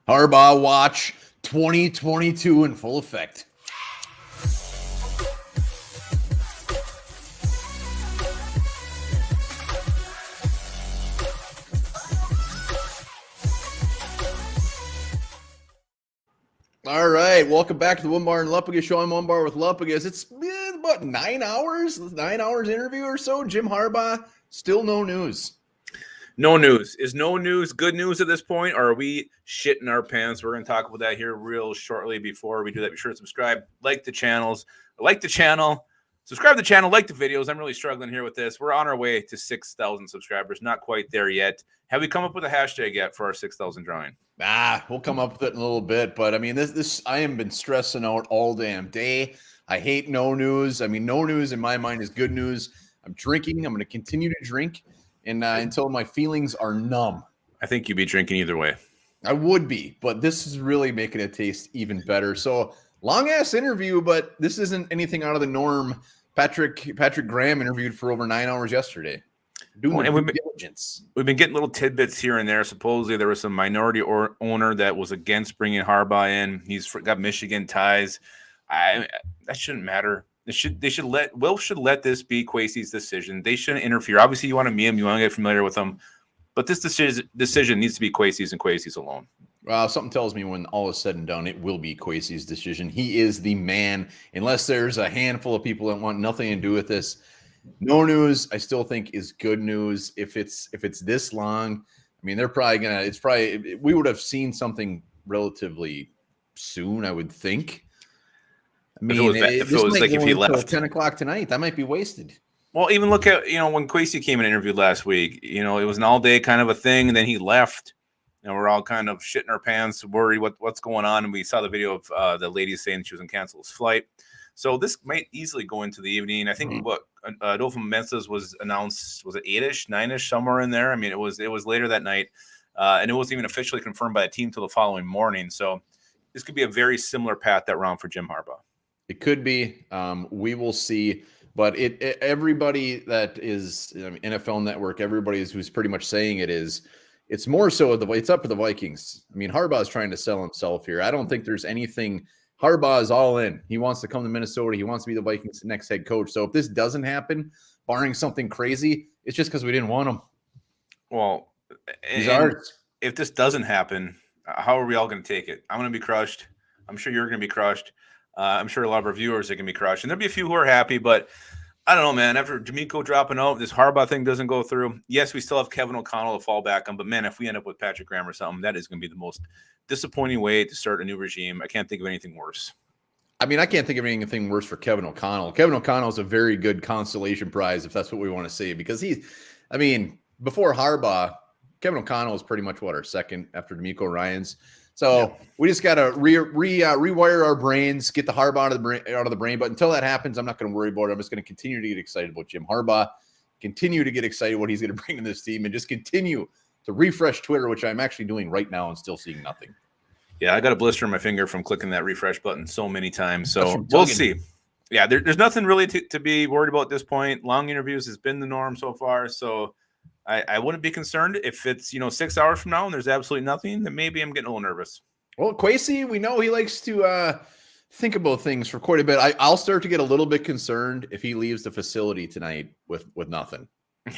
Harbaugh watch 2022 in full effect. All right, welcome back to the One Bar and Lupagus show. I'm One Bar with Lupagus. It's been about 9 hours interview or so. Jim Harbaugh, still no news. No news. Is no news good news at this point, or are we shitting our pants? We're going to talk about that here real shortly. Before we do that, be sure to subscribe, like the channel, subscribe to the channel, like the videos. I'm really struggling here with this. We're on our way to 6,000 subscribers. Not quite there yet. Have we come up with a hashtag yet for our 6,000 drawing? We'll come up with it in a little bit, but I mean, this I have been stressing out all damn day. I hate no news. I mean, no news in my mind is good news. I'm drinking. I'm going to continue to drink and until my feelings are numb. I think you'd be drinking either way. I would be, but this is really making it taste even better. So long ass interview, but this isn't anything out of the norm. Patrick Graham interviewed for over 9 hours yesterday. Doing diligence. We've been getting little tidbits here and there. Supposedly there was some minority owner that was against bringing Harbaugh in. He's got Michigan ties. That shouldn't matter. Will should let this be Kwesi's decision. They shouldn't interfere. Obviously, you want to meet him, you want to get familiar with him, but this decision needs to be Kwesi's and Kwesi's alone. Well, something tells me when all is said and done, it will be Kwesi's decision. He is the man, unless there's a handful of people that want nothing to do with this. No news, I still think, is good news. If it's this long, I mean, they're probably gonna. We would have seen something relatively soon, I would think. I mean, if he left 10 o'clock tonight, that might be wasted. Well, even look at when Kwesi came and interviewed last week. It was an all day kind of a thing, and then he left. We're all kind of shitting our pants, worried what's going on, and we saw the video of the lady saying she was going to cancel his flight. So this might easily go into the evening. I think Adolfo Mensa's was announced, was it 8-ish, 9-ish, somewhere in there? I mean, it was later that night, and it wasn't even officially confirmed by the team till the following morning. So this could be a very similar path that round for Jim Harbaugh. It could be. We will see. But everybody that is NFL Network, everybody who's pretty much saying it's more so it's up to the Vikings. I mean, Harbaugh is trying to sell himself here. I don't think there's anything. Harbaugh is all in. He wants to come to Minnesota. He wants to be the Vikings' next head coach. So if this doesn't happen, barring something crazy, it's just because we didn't want him. Well, if this doesn't happen, how are we all going to take it? I'm going to be crushed. I'm sure you're going to be crushed. I'm sure a lot of our viewers are going to be crushed. And there'll be a few who are happy, but I don't know, man. After D'Amico dropping out, this Harbaugh thing doesn't go through. Yes, we still have Kevin O'Connell to fall back on, but man, if we end up with Patrick Graham or something, that is going to be the most disappointing way to start a new regime. I can't think of anything worse. I mean, I can't think of anything worse for Kevin O'Connell. Kevin O'Connell is a very good consolation prize, if that's what we want to say, because before Harbaugh, Kevin O'Connell is pretty much our second after D'Amico Ryans. So we just got to rewire our brains, get the Harbaugh out of the brain. But until that happens, I'm not going to worry about it. I'm just going to continue to get excited about Jim Harbaugh, continue to get excited what he's going to bring to this team, and just continue to refresh Twitter, which I'm actually doing right now and still seeing nothing. Yeah, I got a blister in my finger from clicking that refresh button so many times. So we'll see. Yeah, there's nothing really to be worried about at this point. Long interviews has been the norm so far. So I wouldn't be concerned if it's 6 hours from now and there's absolutely nothing. Then maybe I'm getting a little nervous. Well, Kwesi, we know he likes to think about things for quite a bit. I'll start to get a little bit concerned if he leaves the facility tonight with nothing.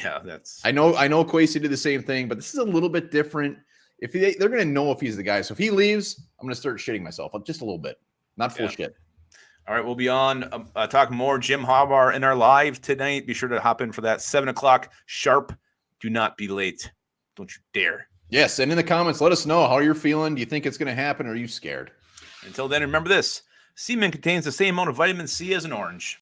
Yeah, I know Kwesi did the same thing, but this is a little bit different. If they're going to know if he's the guy. So if he leaves, I'm going to start shitting myself just a little bit, not full shit. All right, we'll be on talk more Jim Harbaugh in our live tonight. Be sure to hop in for that 7 o'clock sharp. Do not be late. Don't you dare. Yes, and in the comments, let us know how you're feeling. Do you think it's going to happen, or are you scared? Until then, remember this. Semen contains the same amount of vitamin C as an orange.